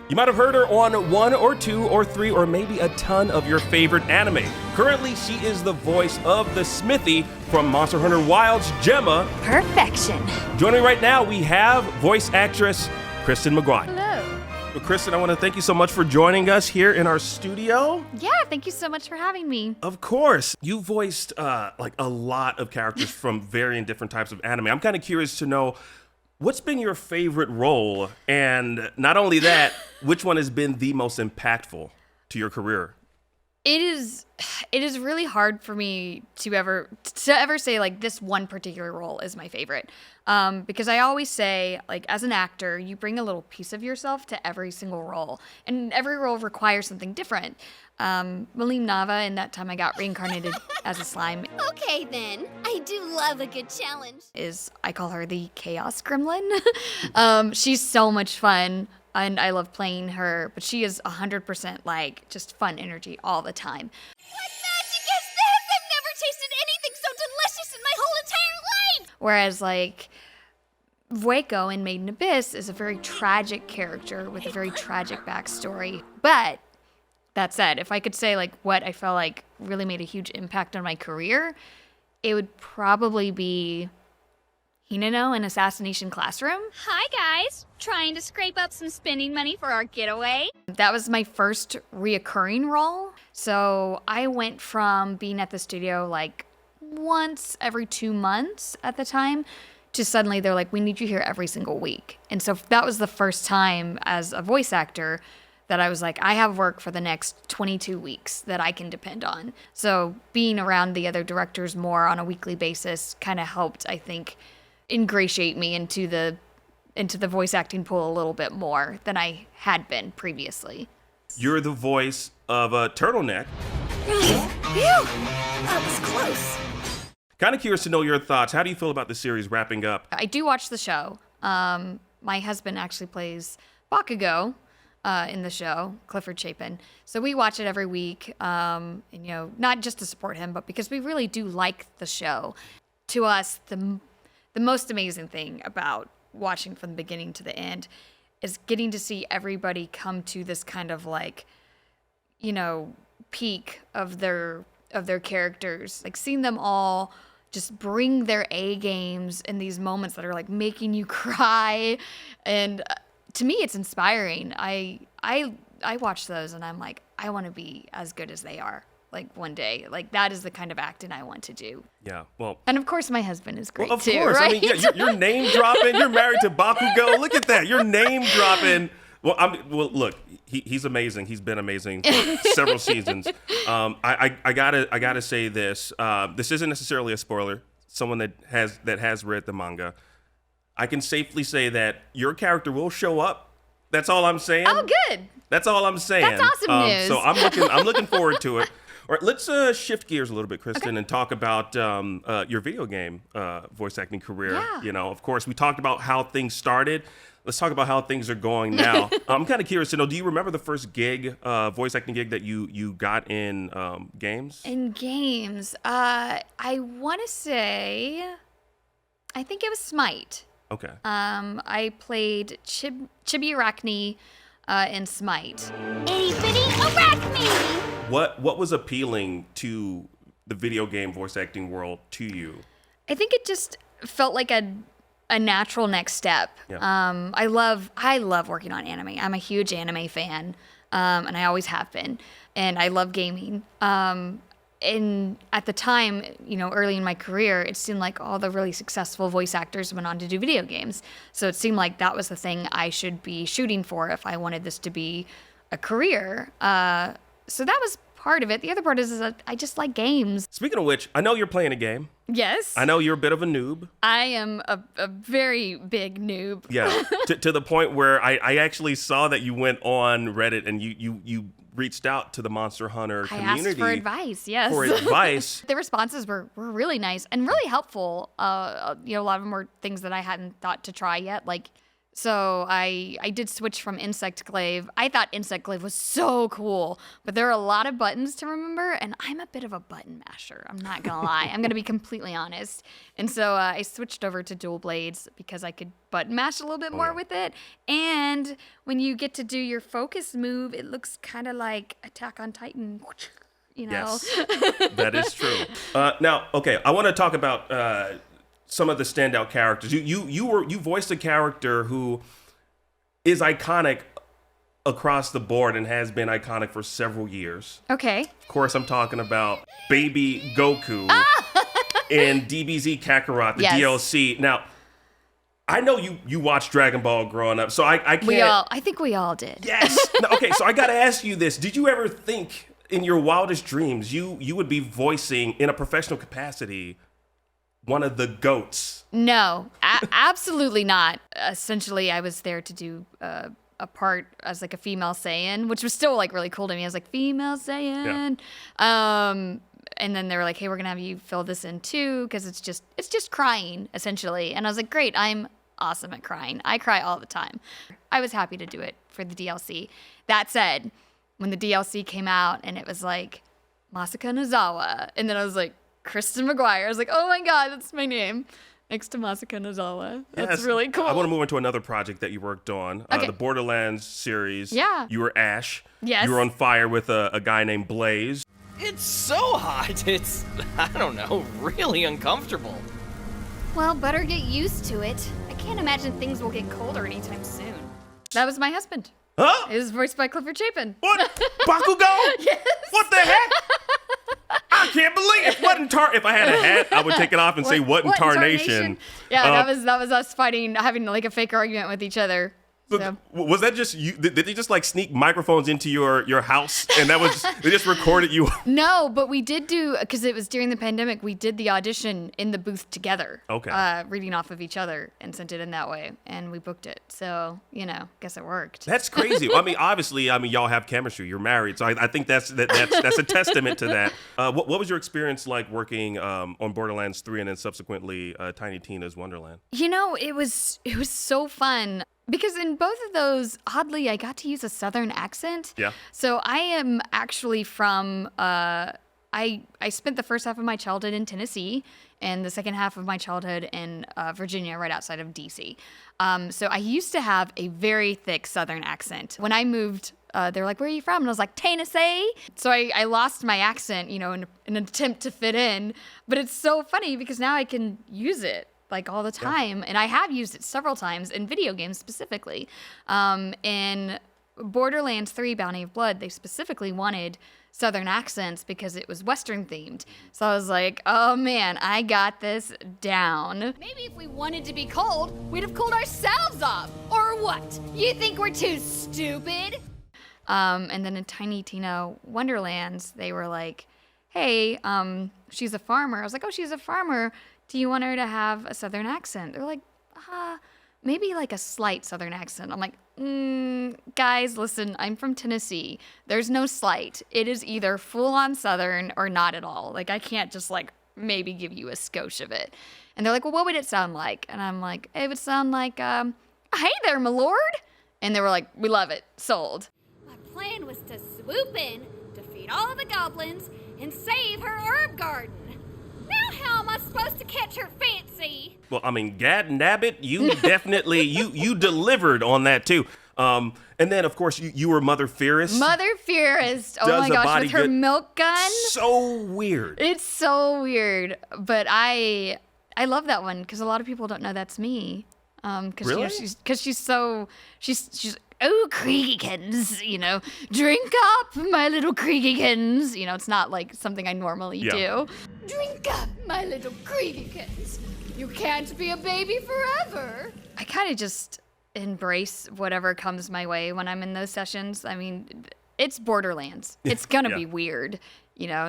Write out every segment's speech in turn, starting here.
You might have heard her on one or two or three or maybe a ton of your favorite anime. Currently, she is the voice of the Smithy from Monster Hunter Wilds, Gemma. Perfection. Joining me right now, we have voice actress Kristen McGuire. Hello. Well, Kristen, I want to thank you so much for joining us here in our studio. Yeah, thank you so much for having me. Of course. You voiced like a lot of characters from varying different types of anime. I'm kind of curious to know, what's been your favorite role? And not only that, which one has been the most impactful to your career? It is really hard for me to ever say like this one particular role is my favorite. Because I always say, like, as an actor, you bring a little piece of yourself to every single role, and every role requires something different. Malim Nava, in that time I got reincarnated as a slime. Okay then, I do love a good challenge. I call her the Chaos Gremlin. She's so much fun, and I love playing her, but she is 100% like just fun energy all the time. What magic is this? I've never tasted anything so delicious in my whole entire life! Whereas like Vueko in Maiden Abyss is a very tragic character with a very tragic backstory. But that said, if I could say like what I felt like really made a huge impact on my career, it would probably be Hinano in Assassination Classroom. Hi guys, trying to scrape up some spending money for our getaway. That was my first reoccurring role. So I went from being at the studio like once every 2 months at the time to suddenly they're like, we need you here every single week. And so that was the first time as a voice actor that I was like, I have work for the next 22 weeks that I can depend on. So being around the other directors more on a weekly basis kind of helped, I think, ingratiate me into the voice acting pool a little bit more than I had been previously. You're the voice of a turtleneck. Phew, that was close. Kind of curious to know your thoughts. How do you feel about the series wrapping up? I do watch the show. My husband actually plays Bakugo in the show, Clifford Chapin. So we watch it every week, and, you know, not just to support him, but because we really do like the show. To us, the most amazing thing about watching from the beginning to the end is getting to see everybody come to this kind of like, you know, peak of their characters. Like seeing them all just bring their A games in these moments that are like making you cry. And to me, it's inspiring. I watch those and I'm like, I want to be as good as they are. Like one day, like that is the kind of acting I want to do. Yeah, well. And of course, my husband is great Well, of too, course. right? I mean, yeah, you're name dropping. You're married to Bakugo. Look at that. You're name dropping. Well, look, he's amazing. He's been amazing for several seasons. I gotta say this. This isn't necessarily a spoiler. Someone that has read the manga, I can safely say that your character will show up. That's all I'm saying. Oh, good. That's all I'm saying. That's awesome news. So I'm looking forward to it. All right, let's shift gears a little bit, Kristen, Okay. and talk about your video game voice acting career. Yeah. You know, of course, we talked about how things started. Let's talk about how things are going now. I'm kind of curious to know, do you remember the first gig, voice acting gig that you got in games? In games, I want to say, I think it was Smite. Okay. I played Chibi Arachne in Smite. Itty bitty arachne! What was appealing to the video game voice acting world to you? I think it just felt like a natural next step. Yeah. I love working on anime. I'm a huge anime fan, and I always have been. And I love gaming. And at the time, you know, early in my career, it seemed like all the really successful voice actors went on to do video games. So it seemed like that was the thing I should be shooting for if I wanted this to be a career. So that was part of it. The other part is that I just like games. Speaking of which, I know you're playing a game. Yes. I know you're a bit of a noob. I am a very big noob. Yeah, to the point where I actually saw that you went on Reddit and you reached out to the Monster Hunter community. I asked for advice, yes. For advice. The responses were really nice and really helpful. You know, a lot of them were things that I hadn't thought to try yet, like So I did switch from Insect Glaive. I thought Insect Glaive was so cool, but there are a lot of buttons to remember, and I'm a bit of a button masher. I'm not gonna lie. I'm gonna be completely honest. And so I switched over to dual blades because I could button mash a little bit more with it. And when you get to do your focus move, it looks kind of like Attack on Titan. You know? Yes, that is true. Now, okay, I want to talk about some of the standout characters. You voiced a character who is iconic across the board and has been iconic for several years. Okay. Of course, I'm talking about Baby Goku in DBZ Kakarot, the DLC. Now, I know you watched Dragon Ball growing up, so I can't. I think we all did. Yes. No, okay, so I got to ask you this: did you ever think in your wildest dreams you would be voicing in a professional capacity one of the goats? No, absolutely not. Essentially, I was there to do a part as like a female Saiyan, which was still like really cool to me. I was like, female Saiyan. Yeah. And then they were like, hey, we're gonna have you fill this in too, because it's just crying essentially. And I was like, great, I'm awesome at crying. I cry all the time. I was happy to do it for the DLC. That said, when the DLC came out and it was like Masaka Nozawa, and then I was like, Kristen McGuire. I was like, oh my God, that's my name. Next to Masaka Nozawa. That's really cool. I want to move into another project that you worked on, okay. The Borderlands series. Yeah. You were Ash. Yes. You were on fire with a guy named Blaze. It's so hot. It's, I don't know, really uncomfortable. Well, better get used to it. I can't imagine things will get colder anytime soon. That was my husband. Huh? It was voiced by Clifford Chapin. What? Bakugo? Yes. What the heck? I can't believe it. If I had a hat, I would take it off and say what in tarnation. Yeah, that was us fighting, having like a fake argument with each other. So. Was that just you? Did they just like sneak microphones into your house and they just recorded you? No, but we did do, because it was during the pandemic, we did the audition in the booth together. Okay. Reading off of each other and sent it in that way, and we booked it. So, guess it worked. That's crazy. Obviously, y'all have chemistry. You're married, so I think that's a testament to that. What was your experience like working on Borderlands 3 and then subsequently Tiny Tina's Wonderland? It was so fun. Because in both of those, oddly, I got to use a Southern accent. Yeah. So I am actually from, I spent the first half of my childhood in Tennessee and the second half of my childhood in Virginia, right outside of D.C. So I used to have a very thick Southern accent. When I moved, they were like, where are you from? And I was like, Tennessee. So I lost my accent, in an attempt to fit in. But it's so funny because now I can use it like all the time. Yeah. And I have used it several times in video games specifically. In Borderlands 3 Bounty of Blood, they specifically wanted Southern accents because it was Western themed. So I was like, oh man, I got this down. Maybe if we wanted to be cold, we'd have cooled ourselves off. Or what? You think we're too stupid? And then in Tiny Tina Wonderlands, they were like, hey, she's a farmer. I was like, oh, she's a farmer. Do you want her to have a Southern accent? They're like, maybe like a slight Southern accent. I'm like, guys, listen, I'm from Tennessee. There's no slight. It is either full on Southern or not at all. Like, I can't just like maybe give you a skosh of it. And they're like, well, what would it sound like? And I'm like, it would sound like, hey there, my lord. And they were like, we love it. Sold. My plan was to swoop in, defeat all of the goblins, and save her herb garden. Now how am I supposed to catch her fancy? Well, gad nabbit, you definitely, you delivered on that too. And then, of course, you were Mother Fearest. Mother Fearest. Oh my gosh, with her milk gun. So weird. It's so weird. But I love that one because a lot of people don't know that's me. Really? She's oh, Kriegikins, drink up, my little Kriegikins. It's not like something I normally do. Drink up, my little Kriegikins. You can't be a baby forever. I kind of just embrace whatever comes my way when I'm in those sessions. It's Borderlands. It's gonna be weird,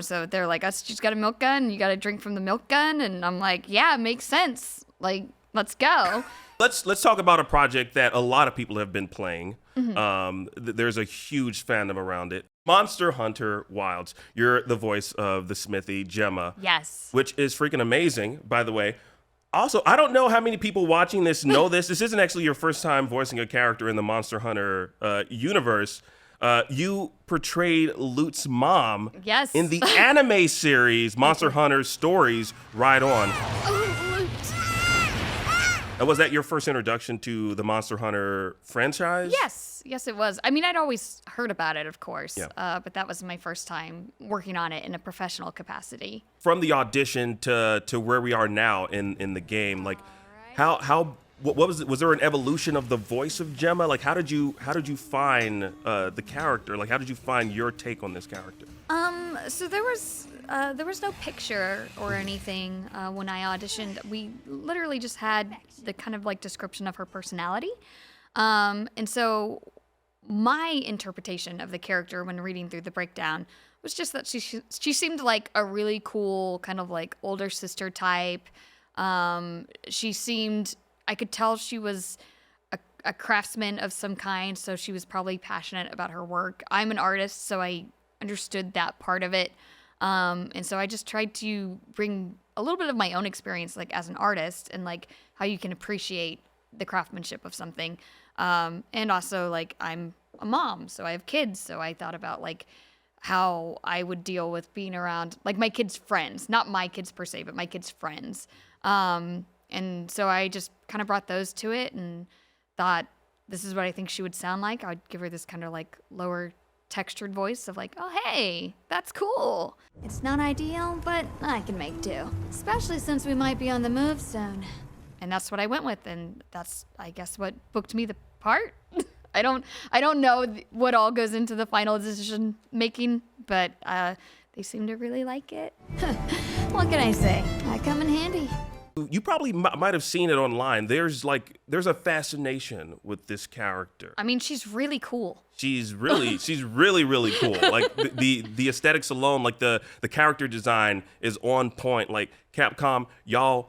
So they're like, she's got a milk gun. You got to drink from the milk gun, and I'm like, yeah, it makes sense. Like, let's go. Let's talk about a project that a lot of people have been playing. Mm-hmm. There's a huge fandom around it. Monster Hunter Wilds. You're the voice of the Smithy Gemma. Yes. Which is freaking amazing, by the way. Also, I don't know how many people watching this know this. This isn't actually your first time voicing a character in the Monster Hunter universe. You portrayed Lute's mom Yes. in the anime series Monster Hunter Stories Ride On. Oh, Lute. Was that your first introduction to the Monster Hunter franchise? Yes, it was. I mean, I'd always heard about it, of course, Yeah. but that was my first time working on it in a professional capacity. From the audition to where we are now in the game, like what was it? Was there an evolution of the voice of Gemma? Like how did you find the character? Like how did you find your take on this character? So there was no picture or anything when I auditioned. We literally just had the kind of like description of her personality. And so my interpretation of the character when reading through the breakdown was just that she seemed like a really cool kind of like older sister type. She seemed, I could tell she was a craftsman of some kind, so she was probably passionate about her work. I'm an artist, so I understood that part of it. And so I just tried to bring a little bit of my own experience, like as an artist, and like how you can appreciate the craftsmanship of something. And also like I'm a mom, so I have kids. So I thought about like how I would deal with being around like my kids' friends, not my kids per se, but my kids' friends. And so I just kind of brought those to it and thought, this is what I think she would sound like. I'd give her this kind of like lower textured voice of like, oh, hey, that's cool. It's not ideal, but I can make do, especially since we might be on the move soon. And that's what I went with, and that's, I guess, what booked me the part. I don't know what all goes into the final decision making, but they seem to really like it. What can I say? I come in handy. You probably might have seen it online. There's a fascination with this character. I mean, she's really cool. She's really really cool. Like the aesthetics alone, like the character design is on point. Like Capcom, y'all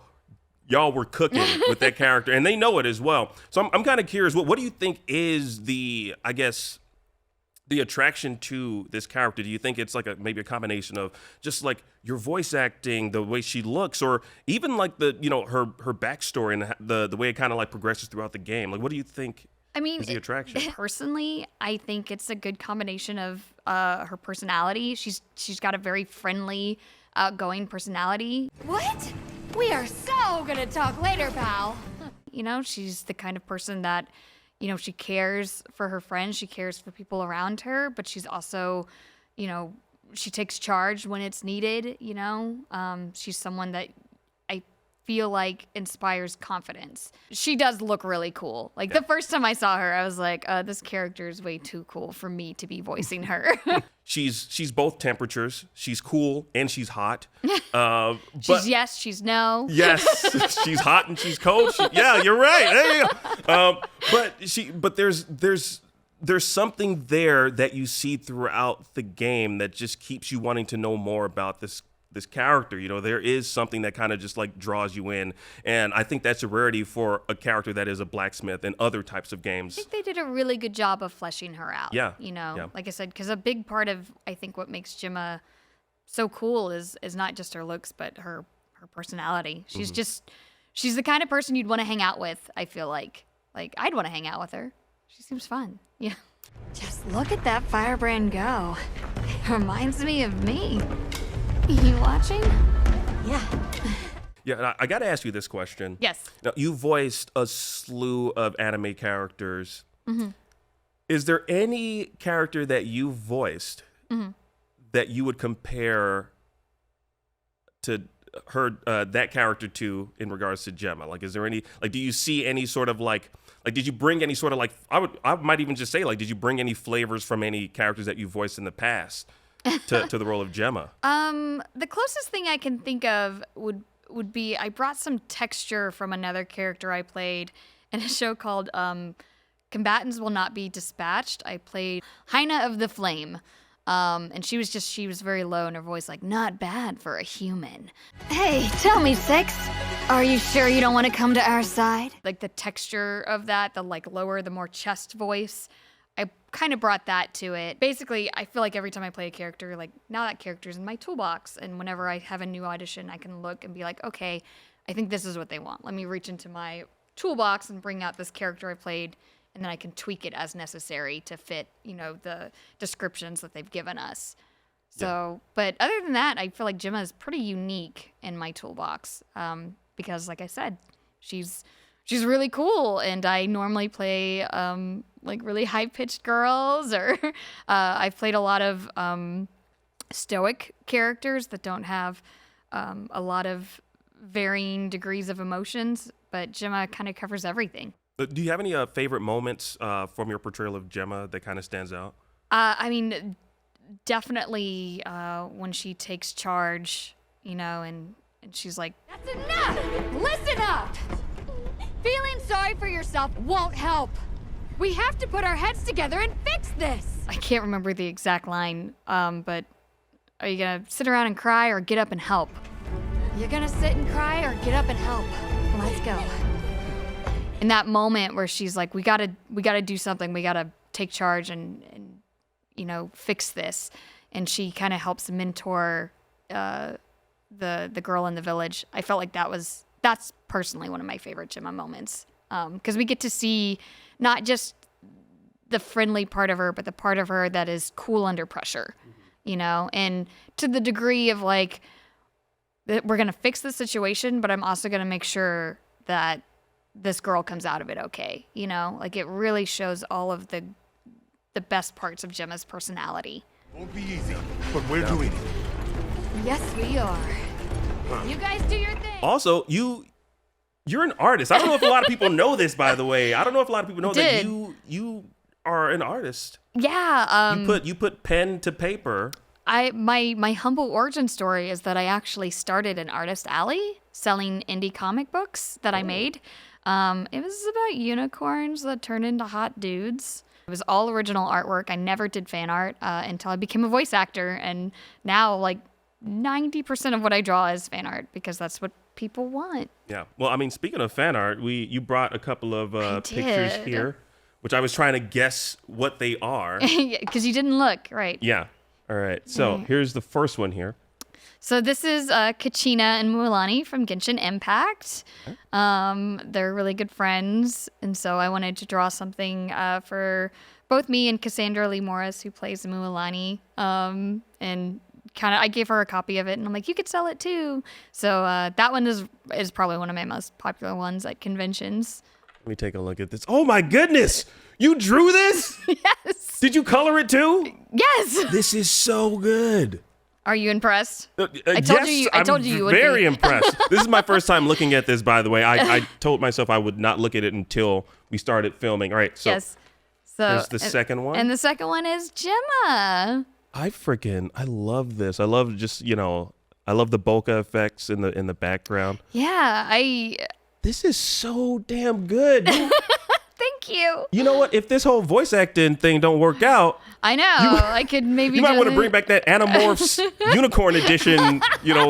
were cooking with that character, and they know it as well. So I'm kind of curious. What do you think is the attraction to this character? Do you think it's like maybe a combination of just like your voice acting, the way she looks, or even like her backstory and the way it kind of like progresses throughout the game? Like, what do you think? I mean, is the attraction? Personally, I think it's a good combination of her personality. She's got a very friendly, outgoing personality. What? We are so gonna talk later, pal. You know, she's the kind of person that, you know, she cares for her friends, she cares for people around her, but she's also, you know, she takes charge when it's needed, you know. She's someone that I feel like inspires confidence. She does look really cool. Like the first time I saw her, I was like, this character is way too cool for me to be voicing her. She's both temperatures. She's cool and she's hot. She's yes, she's no. Yes, she's hot and she's cold. Yeah, you're right. There you go. But there's something there that you see throughout the game that just keeps you wanting to know more about this character. You know, there is something that kind of just like draws you in, and I think that's a rarity for a character that is a blacksmith in other types of games. I think they did a really good job of fleshing her out. Yeah. You know, Yeah. like I said, because a big part of I think what makes Gemma so cool is not just her looks, but her personality. She's she's the kind of person you'd want to hang out with. I feel like I'd want to hang out with her. She seems fun. Yeah. Just look at that firebrand go. It reminds me of me. You watching? Yeah. Yeah, and I got to ask you this question. Yes. Now, you voiced a slew of anime characters. Mm-hmm. Is there any character that you voiced that you would compare to her that character to in regards to Gemma? Like, is there any, like, do you see any sort of like did you bring any sort of like, I might even just say, like, did you bring any flavors from any characters that you voiced in the past to the role of Gemma? The closest thing I can think of would be I brought some texture from another character I played in a show called Combatants Will Not Be Dispatched. I played Hyena of the Flame. And she was very low in her voice, like, not bad for a human. Hey, tell me, Six. Are you sure you don't want to come to our side? Like the texture of that, the like lower, the more chest voice. I kind of brought that to it. Basically, I feel like every time I play a character, like now that character's in my toolbox. And whenever I have a new audition, I can look and be like, okay, I think this is what they want. Let me reach into my toolbox and bring out this character I played, and then I can tweak it as necessary to fit, the descriptions that they've given us. So, but other than that, I feel like Gemma is pretty unique in my toolbox because, like I said, she's really cool, and I normally play like really high-pitched girls, or I've played a lot of stoic characters that don't have a lot of varying degrees of emotions, but Gemma kind of covers everything. Do you have any favorite moments from your portrayal of Gemma that kind of stands out? I mean, definitely when she takes charge, and she's like, That's enough! Listen up! Feeling sorry for yourself won't help. We have to put our heads together and fix this. I can't remember the exact line, but are you gonna sit around and cry or get up and help? You're gonna sit and cry or get up and help. Let's go. In that moment where she's like, we gotta do something, we gotta take charge and fix this, and she kind of helps mentor the girl in the village. I felt like that's personally one of my favorite Gemma moments, because we get to see not just the friendly part of her, but the part of her that is cool under pressure, and to the degree of like, that we're going to fix the situation, but I'm also going to make sure that this girl comes out of it okay. Like it really shows all of the best parts of Gemma's personality. Won't be easy, but we're doing it. Yes, we are. You guys do your thing. Also, you're an artist. I don't know if a lot of people know this, by the way. I don't know if a lot of people know that you are an artist. Yeah. You put pen to paper. My humble origin story is that I actually started an artist alley selling indie comic books that I made. It was about unicorns that turned into hot dudes. It was all original artwork. I never did fan art until I became a voice actor, and now like 90% of what I draw is fan art because that's what people want. Yeah. Well, I mean, speaking of fan art, you brought a couple of pictures here, which I was trying to guess what they are. Because you didn't look, right? Yeah. All right. So here's the first one here. So this is Kachina and Mualani from Genshin Impact. They're really good friends, and so I wanted to draw something for both me and Cassandra Lee Morris, who plays Mualani, and I gave her a copy of it, and I'm like, you could sell it too. So that one is probably one of my most popular ones at conventions. Let me take a look at this. Oh my goodness! You drew this? Yes. Did you color it too? Yes. This is so good. Are you impressed? I told you you would be. Very impressed. This is my first time looking at this, by the way. I told myself I would not look at it until we started filming. All right, so yes. So there's the second one. And the second one is Gemma. I love this. I love just, I love the bokeh effects in the background. Yeah, This is so damn good. Thank you. You know what? If this whole voice acting thing don't work out, I know. I could maybe. You might want to bring back that Animorphs Unicorn Edition,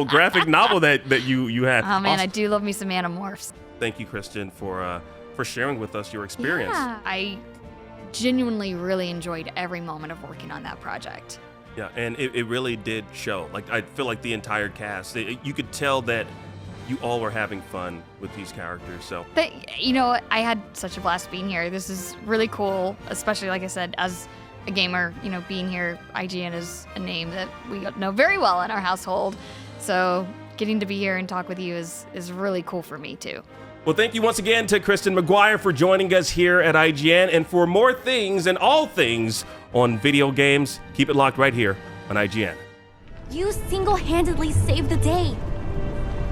graphic novel that you had. Oh man, I do love me some Animorphs. Thank you, Kristen, for sharing with us your experience. Yeah, I genuinely really enjoyed every moment of working on that project. Yeah, and it really did show. Like, I feel like the entire cast, you could tell that you all were having fun with these characters. So, but I had such a blast being here. This is really cool, especially like I said, as a gamer. Being here, IGN is a name that we know very well in our household. So getting to be here and talk with you is really cool for me too. Well, thank you once again to Kristen McGuire for joining us here at IGN. And for more things and all things on video games, keep it locked right here on IGN. You single-handedly saved the day.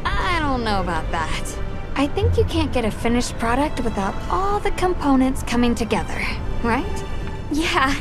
I don't know about that. I think you can't get a finished product without all the components coming together, right? Yeah.